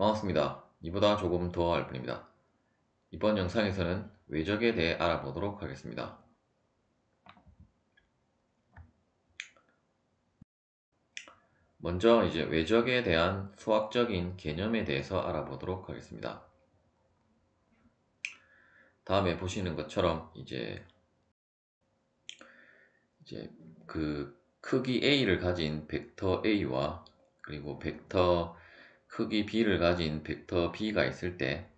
반갑습니다. 이보다 조금 더 알 뿐입니다. 이번 영상에서는 외적에 대해 알아보도록 하겠습니다. 먼저 이제 외적에 대한 수학적인 개념에 대해서 알아보도록 하겠습니다. 다음에 보시는 것처럼 이제 그 크기 A를 가진 벡터 A와 그리고 벡터 크기 B를 가진 벡터 B가 있을 때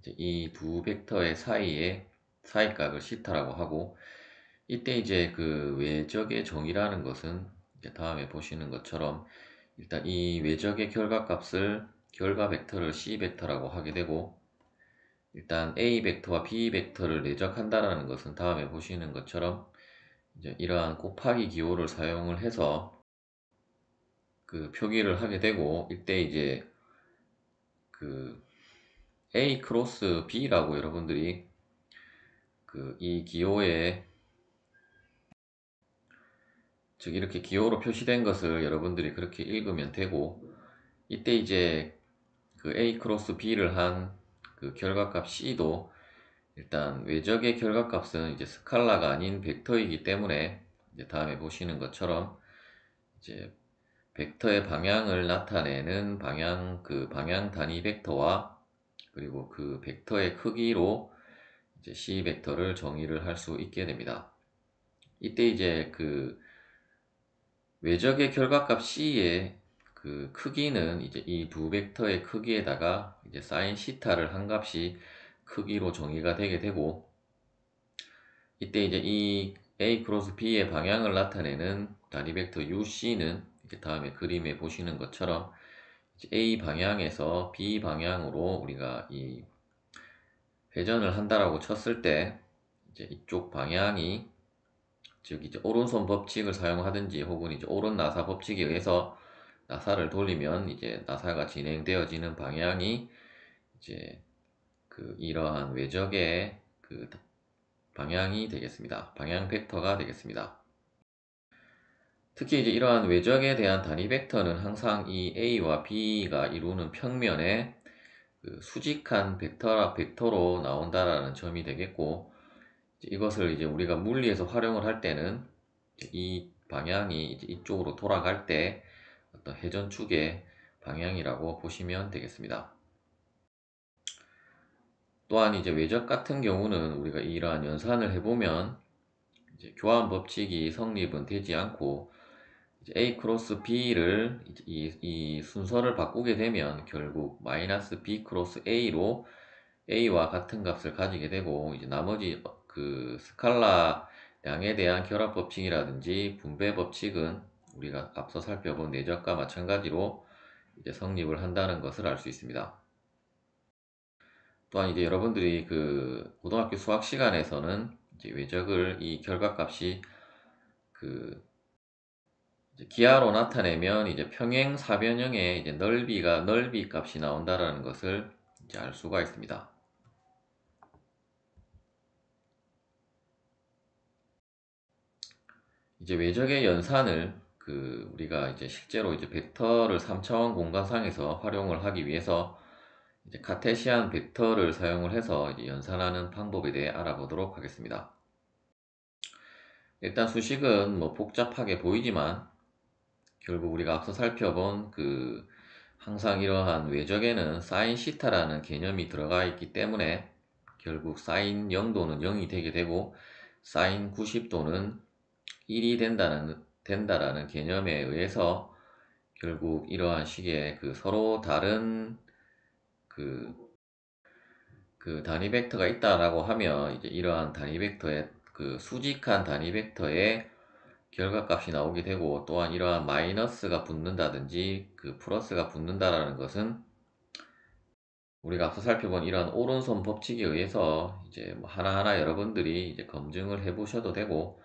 이 두 벡터의 사이에 사이각을 시타라고 하고, 이때 이제 그 외적의 정의라는 것은 이제 다음에 보시는 것처럼 일단 이 외적의 결과값을 결과 벡터를 C 벡터라고 하게 되고, 일단 A 벡터와 B 벡터를 내적한다라는 것은 다음에 보시는 것처럼 이제 이러한 곱하기 기호를 사용을 해서 그 표기를 하게 되고, 이때 이제 그 A 크로스 B라고 여러분들이 그 이 기호에 즉 이렇게 기호로 표시된 것을 여러분들이 그렇게 읽으면 되고, 이때 이제 그 A 크로스 B를 한 그 결과값 C도 일단 외적의 결과값은 이제 스칼라가 아닌 벡터이기 때문에 이제 다음에 보시는 것처럼 이제 벡터의 방향을 나타내는 방향 단위 벡터와 그리고 그 벡터의 크기로 이제 C 벡터를 정의를 할 수 있게 됩니다. 이때 이제 그 외적의 결과값 C의 그 크기는 이제 이 두 벡터의 크기에다가 이제 사인 시타를 한 값이 크기로 정의가 되게 되고, 이때 이제 이 A 크로스 B의 방향을 나타내는 단위 벡터 UC는 이제 다음에 그림에 보시는 것처럼 이제 A 방향에서 B 방향으로 우리가 이 회전을 한다라고 쳤을 때 이제 이쪽 방향이 즉 이제 오른손 법칙을 사용하든지 혹은 이제 오른 나사 법칙에 의해서 나사를 돌리면 이제 나사가 진행되어지는 방향이 이제 그 이러한 외적의 그 방향이 되겠습니다. 방향 벡터가 되겠습니다. 특히 이제 이러한 외적에 대한 단위 벡터는 항상 이 A와 B가 이루는 평면에 그 수직한 벡터로 나온다라는 점이 되겠고, 이것을 이제 우리가 물리에서 활용을 할 때는 이 방향이 이제 이쪽으로 돌아갈 때 어떤 회전축의 방향이라고 보시면 되겠습니다. 또한 이제 외적 같은 경우는 우리가 이러한 연산을 해보면 이제 교환 법칙이 성립은 되지 않고 이제 A 크로스 B를 이 순서를 바꾸게 되면 결국 마이너스 B 크로스 A로 A와 같은 값을 가지게 되고, 이제 나머지 그 스칼라 양에 대한 결합 법칙이라든지 분배 법칙은 우리가 앞서 살펴본 내적과 마찬가지로 이제 성립을 한다는 것을 알 수 있습니다. 또한 이제 여러분들이 그 고등학교 수학 시간에서는 이제 외적을 이 결과값이 그 이제 기하로 나타내면 이제 평행 사변형의 이제 넓이 값이 나온다라는 것을 이제 알 수가 있습니다. 이제 외적의 연산을 그 우리가 이제 실제로 이제 벡터를 3차원 공간상에서 활용을 하기 위해서 이제 카테시안 벡터를 사용을 해서 이제 연산하는 방법에 대해 알아보도록 하겠습니다. 일단 수식은 뭐 복잡하게 보이지만 결국 우리가 앞서 살펴본 그 항상 이러한 외적에는 사인 시타라는 개념이 들어가 있기 때문에 결국 사인 0도는 0이 되게 되고 사인 90도는 1이 된다라는 개념에 의해서 결국 이러한 식의 그 서로 다른 그, 그 단위 벡터가 있다라고 하면 이제 이러한 단위 벡터의 그 수직한 단위 벡터의 결과값이 나오게 되고, 또한 이러한 마이너스가 붙는다든지 그 플러스가 붙는다라는 것은 우리가 앞서 살펴본 이러한 오른손 법칙에 의해서 이제 뭐 하나하나 여러분들이 이제 검증을 해 보셔도 되고,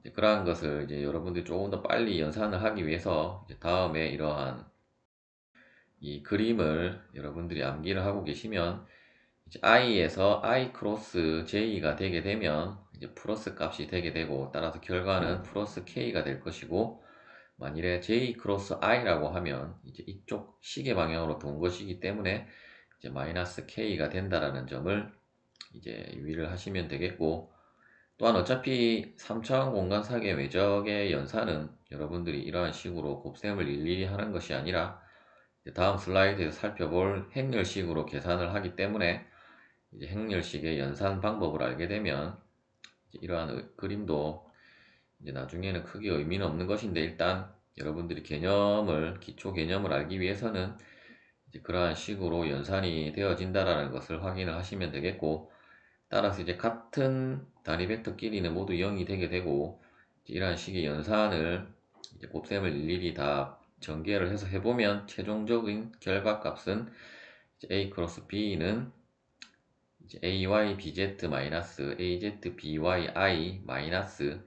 이제 그러한 것을 이제 여러분들이 조금 더 빨리 연산을 하기 위해서 이제 다음에 이러한 이 그림을 여러분들이 암기를 하고 계시면 이제 i에서 i 크로스 j가 되게 되면 이제 플러스 값이 되게 되고, 따라서 결과는 플러스 k가 될 것이고, 만일에 J 크로스 I라고 하면 이제 이쪽 시계 방향으로 돈 것이기 때문에 이제 마이너스 K가 된다라는 점을 이제 유의를 하시면 되겠고, 또한 어차피 3차원 공간 사계 외적의 연산은 여러분들이 이러한 식으로 곱셈을 일일이 하는 것이 아니라 다음 슬라이드에서 살펴볼 행렬식으로 계산을 하기 때문에 이제 행렬식의 연산 방법을 알게 되면 이제 이러한 그림도 이제 나중에는 크게 의미는 없는 것인데, 일단 여러분들이 기초 개념을 알기 위해서는 이제 그러한 식으로 연산이 되어진다라는 것을 확인을 하시면 되겠고, 따라서 이제 같은 단위 벡터끼리는 모두 0이 되게 되고, 이러한 식의 연산을 이제 곱셈을 일일이 다 전개를 해서 해보면 최종적인 결과값은 이제 a 크로스 b는 이제 ay bz 마이너스 az by 마이너스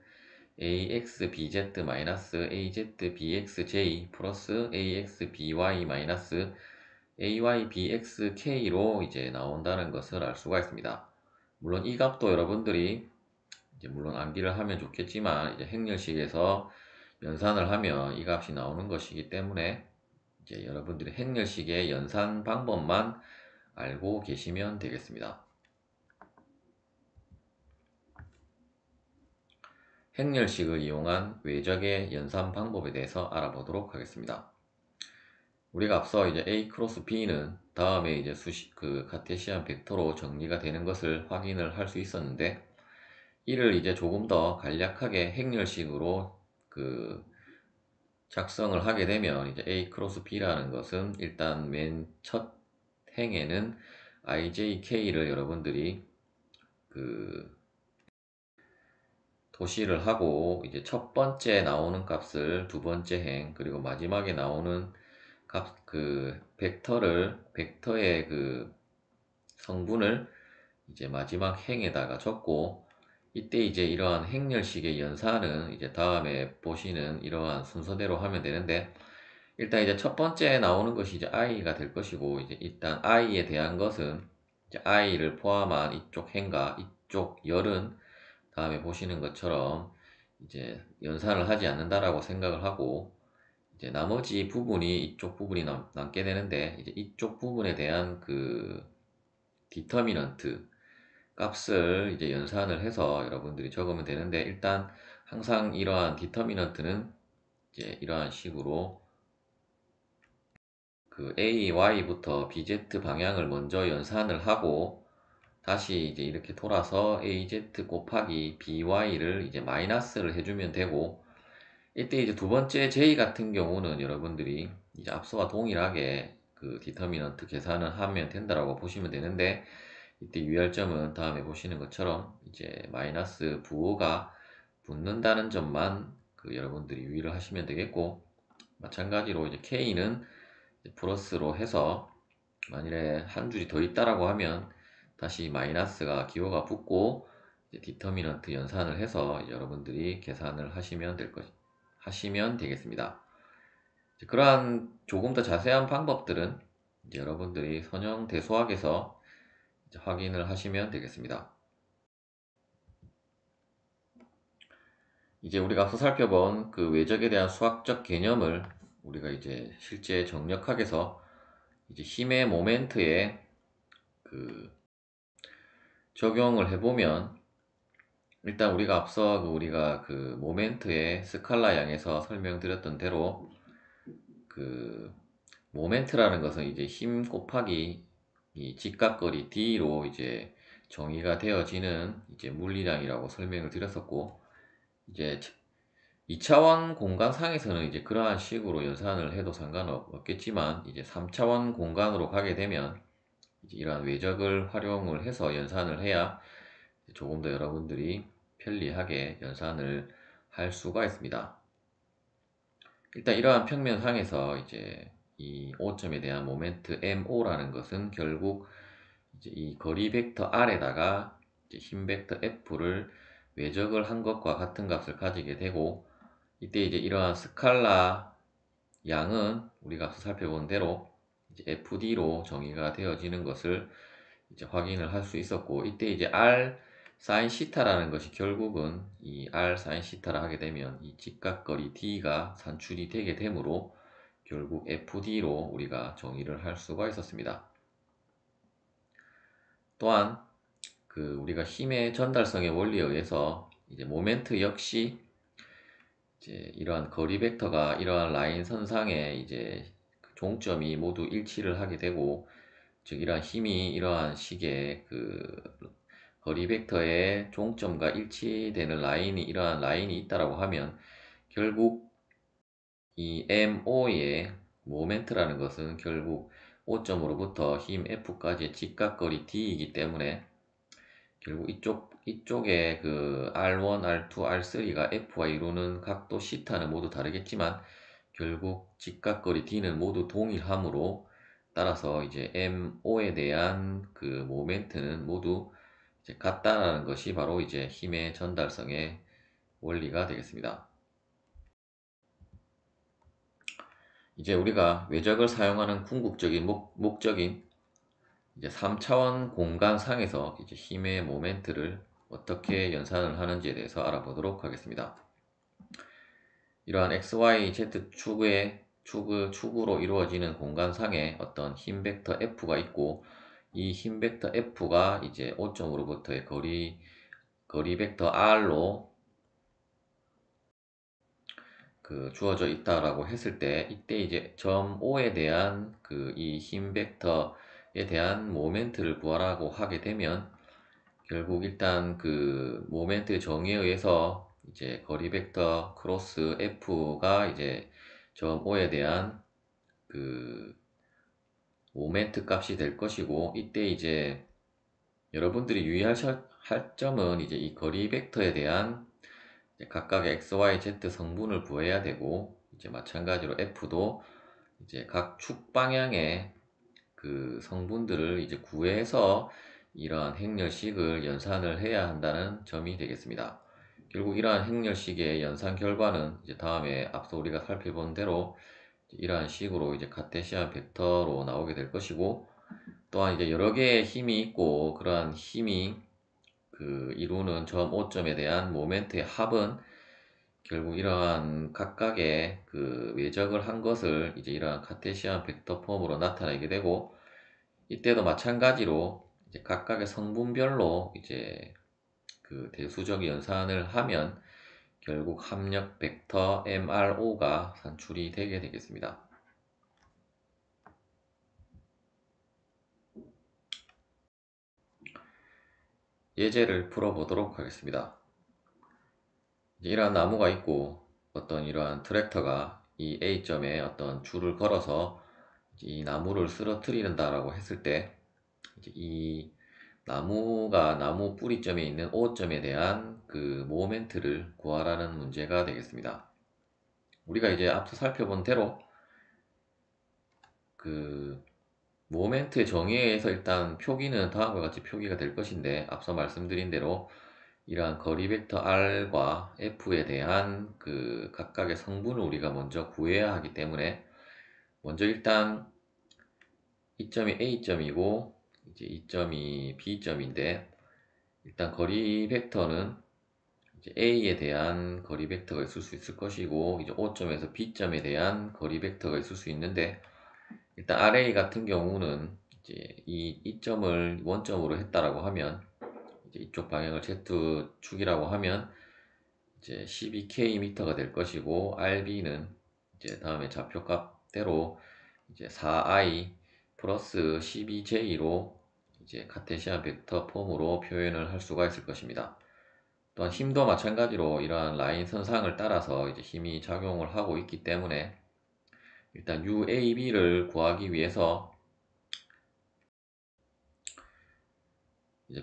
ax bz 마이너스 az bxj 플러스 ax by 마이너스 ay bxk로 이제 나온다는 것을 알 수가 있습니다. 물론 이 값도 여러분들이 이제 물론 암기를 하면 좋겠지만, 이제 행렬식에서 연산을 하면 이 값이 나오는 것이기 때문에 이제 여러분들이 행렬식의 연산 방법만 알고 계시면 되겠습니다. 행렬식을 이용한 외적의 연산 방법에 대해서 알아보도록 하겠습니다. 우리가 앞서 이제 A 크로스 B는 다음에 이제 카테시안 벡터로 정리가 되는 것을 확인을 할 수 있었는데, 이를 이제 조금 더 간략하게 행렬식으로 작성을 하게 되면 이제 A 크로스 B라는 것은 일단 맨 첫 행에는 IJK를 여러분들이 도시를 하고, 이제 첫 번째 나오는 값을 두 번째 행, 그리고 마지막에 나오는 벡터의 성분을 이제 마지막 행에다가 적고, 이때 이제 이러한 행렬식의 연산은 이제 다음에 보시는 이러한 순서대로 하면 되는데, 일단 이제 첫 번째 나오는 것이 이제 i가 될 것이고, 이제 일단 i에 대한 것은 이제 i를 포함한 이쪽 행과 이쪽 열은 다음에 보시는 것처럼 이제 연산을 하지 않는다라고 생각을 하고, 이제 나머지 부분이 이쪽 부분이 남게 되는데, 이제 이쪽 부분에 대한 디터미넌트 값을 이제 연산을 해서 여러분들이 적으면 되는데, 일단 항상 이러한 디터미넌트는 이제 이러한 식으로 A, Y부터 BZ 방향을 먼저 연산을 하고, 다시 이제 이렇게 돌아서 AZ 곱하기 BY를 이제 마이너스를 해주면 되고, 이때 이제 두 번째 J 같은 경우는 여러분들이 이제 앞서와 동일하게 디터미넌트 계산을 하면 된다라고 보시면 되는데, 이때 유의할 점은 다음에 보시는 것처럼 이제 마이너스 부호가 붙는다는 점만 여러분들이 유의를 하시면 되겠고, 마찬가지로 이제 K는 플러스로 해서 만일에 한 줄이 더 있다라고 하면 다시 마이너스가 기호가 붙고 이제 디터미넌트 연산을 해서 여러분들이 계산을 하시면 되겠습니다. 그러한 조금 더 자세한 방법들은 이제 여러분들이 선형 대소학에서 이제 확인을 하시면 되겠습니다. 이제 우리가 앞서 살펴본 외적에 대한 수학적 개념을 우리가 이제 실제 정력학에서 이제 힘의 모멘트에 적용을 해보면, 일단 우리가 앞서 우리가 모멘트의 스칼라 양에서 설명드렸던 대로 모멘트라는 것은 이제 힘 곱하기 이 직각거리 D로 이제 정의가 되어지는 이제 물리량이라고 설명을 드렸었고, 이제 2차원 공간상에서는 이제 그러한 식으로 연산을 해도 상관없겠지만, 이제 3차원 공간으로 가게 되면 이제 이러한 외적을 활용을 해서 연산을 해야 조금 더 여러분들이 편리하게 연산을 할 수가 있습니다. 일단 이러한 평면상에서 이제 이 O점에 대한 모멘트 MO라는 것은 결국 이제 이 거리 벡터 R에다가 이제 힘 벡터 F를 외적을 한 것과 같은 값을 가지게 되고, 이때 이제 이러한 스칼라 양은 우리가 앞서 살펴본 대로 이제 FD로 정의가 되어지는 것을 이제 확인을 할 수 있었고, 이때 이제 R 사인 시타라는 것이 결국은 이 R 사인 시타를 하게 되면 이 직각거리 D가 산출이 되게 되므로 결국 FD로 우리가 정의를 할 수가 있었습니다. 또한 우리가 힘의 전달성의 원리에 의해서 이제 모멘트 역시 이제 이러한 거리 벡터가 이러한 라인 선상에 이제 그 종점이 모두 일치를 하게 되고, 즉 이러한 힘이 이러한 식의 거리 벡터의 종점과 일치되는 라인이 이러한 라인이 있다라고 하면 결국 이 MO의 모멘트라는 것은 결국 O점으로부터 힘 F까지의 직각거리 D이기 때문에 결국 이쪽에 R1, R2, R3가 F와 이루는 각도 시타는 모두 다르겠지만 결국 직각거리 D는 모두 동일하므로, 따라서 이제 MO에 대한 모멘트는 모두 이제 같다라는 것이 바로 이제 힘의 전달성의 원리가 되겠습니다. 이제 우리가 외적을 사용하는 궁극적인 목적인 이제 3차원 공간상에서 이제 힘의 모멘트를 어떻게 연산을 하는지에 대해서 알아보도록 하겠습니다. 이러한 XYZ 축으로 이루어지는 공간상에 어떤 힘 벡터 F가 있고, 이 힘 벡터 F가 이제 O점으로부터의 거리 벡터 R로 주어져 있다라고 했을 때, 이때 이제 점 O에 대한 이 힘 벡터에 대한 모멘트를 구하라고 하게 되면 결국 일단 모멘트 정의에 의해서 이제 거리 벡터 크로스 F가 이제 점 O에 대한 모멘트 값이 될 것이고, 이때 이제 여러분들이 유의할 점은 이제 이 거리 벡터에 대한 각각의 x, y, z 성분을 구해야 되고, 이제 마찬가지로 f도 이제 각 축 방향의 성분들을 이제 구해서 이러한 행렬식을 연산을 해야 한다는 점이 되겠습니다. 결국 이러한 행렬식의 연산 결과는 이제 다음에 앞서 우리가 살펴본 대로 이러한 식으로 이제 카테시안 벡터로 나오게 될 것이고, 또한 이제 여러 개의 힘이 있고, 그러한 힘이 이루는 점 O점에 대한 모멘트의 합은 결국 이러한 각각의 외적을 한 것을 이제 이러한 카테시안 벡터 폼으로 나타내게 되고, 이때도 마찬가지로 이제 각각의 성분별로 이제 대수적 연산을 하면 결국 합력 벡터 MRO가 산출이 되게 되겠습니다. 예제를 풀어보도록 하겠습니다. 이러한 나무가 있고 어떤 이러한 트랙터가 이 A점에 어떤 줄을 걸어서 이 나무를 쓰러뜨린다라고 했을 때, 이제 이 나무가 나무 뿌리점에 있는 O점에 대한 모멘트를 구하라는 문제가 되겠습니다. 우리가 이제 앞서 살펴본 대로 모멘트의 정의에 의해서 일단 표기는 다음과 같이 표기가 될 것인데, 앞서 말씀드린 대로 이러한 거리 벡터 R과 F에 대한 각각의 성분을 우리가 먼저 구해야 하기 때문에, 먼저 일단 이점이 A점이고 이제 이점이 B점인데, 일단 거리 벡터는 이제 A에 대한 거리 벡터가 있을 수 있을 것이고, 이제 O점에서 B점에 대한 거리 벡터가 있을 수 있는데, 일단 RA 같은 경우는 이제 이점을 원점으로 했다라고 하면, 이제 이쪽 방향을 Z축이라고 하면 이제 12km가 될 것이고, RB는 이제 다음에 좌표값대로 이제 4i 플러스 12j로 이제 카테시안 벡터 폼으로 표현을 할 수가 있을 것입니다. 또한 힘도 마찬가지로 이러한 라인 선상을 따라서 이제 힘이 작용을 하고 있기 때문에, 일단 UAB를 구하기 위해서 이제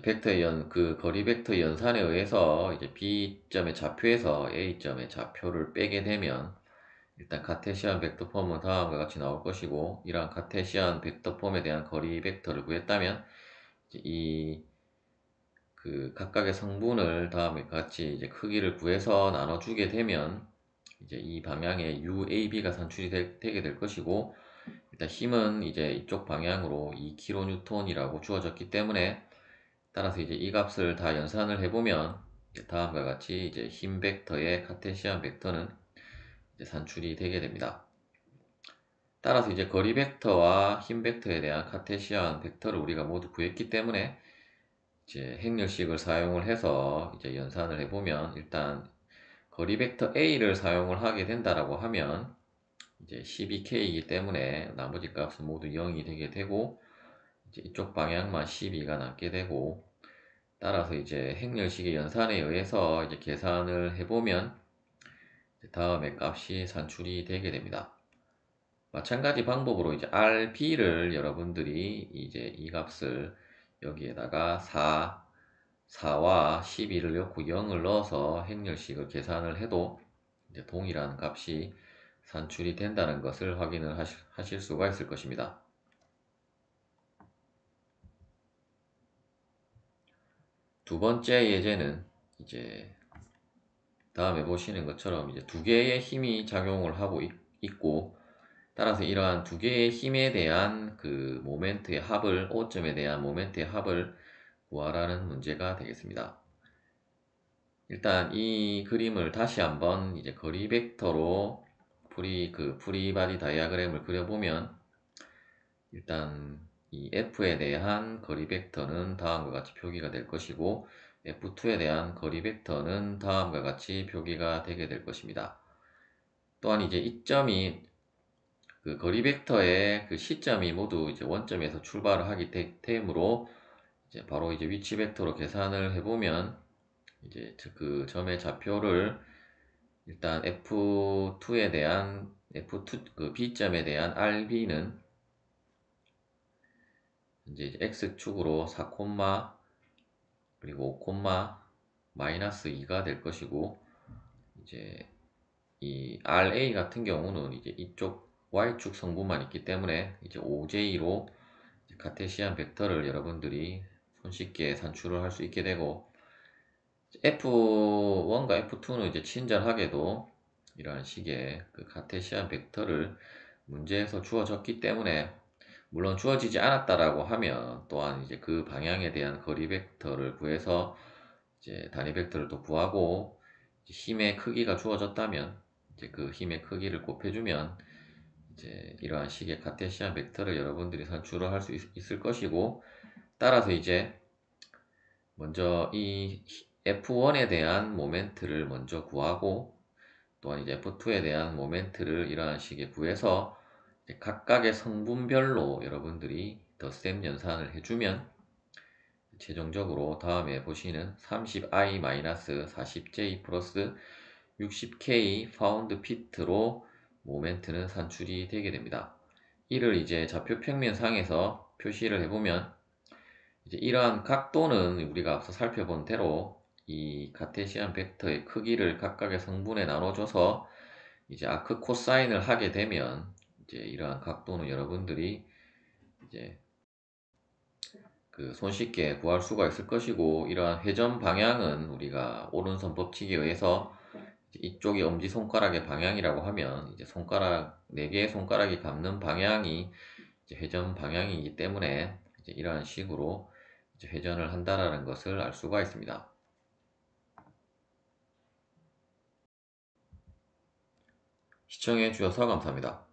거리 벡터 연산에 의해서 이제 B점의 좌표에서 A점의 좌표를 빼게 되면 일단 카테시안 벡터 폼은 다음과 같이 나올 것이고, 이러한 카테시안 벡터 폼에 대한 거리 벡터를 구했다면 이제 각각의 성분을 다음에 같이 이제 크기를 구해서 나눠주게 되면 이제 이 방향에 UAB가 산출이 되게 될 것이고, 일단 힘은 이제 이쪽 방향으로 2kN이라고 주어졌기 때문에, 따라서 이제 이 값을 다 연산을 해보면 다음과 같이 이제 흰 벡터의 카테시안 벡터는 이제 산출이 되게 됩니다. 따라서 이제 거리 벡터와 흰 벡터에 대한 카테시안 벡터를 우리가 모두 구했기 때문에 이제 행렬식을 사용을 해서 이제 연산을 해보면 일단 거리 벡터 A를 사용을 하게 된다라고 하면 이제 12K이기 때문에 나머지 값은 모두 0이 되게 되고 이제 이쪽 방향만 12가 남게 되고 따라서 이제 행렬식의 연산에 의해서 이제 계산을 해보면 다음에 값이 산출이 되게 됩니다. 마찬가지 방법으로 이제 RB를 여러분들이 이제 이 값을 여기에다가 4와 12를 넣고 0을 넣어서 행렬식을 계산을 해도 이제 동일한 값이 산출이 된다는 것을 확인을 하실 수가 있을 것입니다. 두 번째 예제는 이제 다음에 보시는 것처럼 이제 두 개의 힘이 작용을 하고 있고 따라서 이러한 두 개의 힘에 대한 그 모멘트의 합을 O점에 대한 모멘트의 합을 구하라는 문제가 되겠습니다. 일단 이 그림을 다시 한번 이제 거리 벡터로 프리바디 다이아그램을 그려보면 일단 이 F에 대한 거리 벡터는 다음과 같이 표기가 될 것이고 F2에 대한 거리 벡터는 다음과 같이 표기가 되게 될 것입니다. 또한 이제 이점이 그 거리 벡터의 그 시점이 모두 이제 원점에서 출발을 하기 때문에 이제 바로 이제 위치 벡터로 계산을 해보면 이제 그 점의 좌표를 일단 F2에 대한 F2 그 B점에 대한 RB는 이제 X축으로 4, 그리고 5, 마이너스 2가 될 것이고 이제 이 RA 같은 경우는 이제 이쪽 Y축 성분만 있기 때문에 이제 OJ로 카테시안 벡터를 여러분들이 손쉽게 산출을 할 수 있게 되고 F1과 F2는 이제 친절하게도 이러한 식의 그 카테시안 벡터를 문제에서 주어졌기 때문에 물론 주어지지 않았다라고 하면 또한 이제 그 방향에 대한 거리 벡터를 구해서 이제 단위 벡터를 또 구하고 힘의 크기가 주어졌다면 이제 그 힘의 크기를 곱해주면 이제 이러한 식의 카테시안 벡터를 여러분들이 산출을 할 수 있을 것이고 따라서 이제 먼저 이 F1에 대한 모멘트를 먼저 구하고 또한 이제 F2에 대한 모멘트를 이러한 식의 구해서 각각의 성분별로 여러분들이 덧셈 연산을 해주면 최종적으로 다음에 보시는 30i-40j 플러스 60k 파운드 피트로 모멘트는 산출이 되게 됩니다. 이를 이제 좌표 평면상에서 표시를 해보면 이제 이러한 각도는 우리가 앞서 살펴본 대로 이 카테시안 벡터의 크기를 각각의 성분에 나눠줘서 이제 아크 코사인을 하게 되면 이제 이러한 각도는 여러분들이 이제 그 손쉽게 구할 수가 있을 것이고 이러한 회전 방향은 우리가 오른손 법칙에 의해서 이쪽이 엄지손가락의 방향이라고 하면 이제 손가락 4개의 손가락이 감는 방향이 이제 회전 방향이기 때문에 이제 이러한 식으로 이제 회전을 한다라는 것을 알 수가 있습니다. 시청해 주셔서 감사합니다.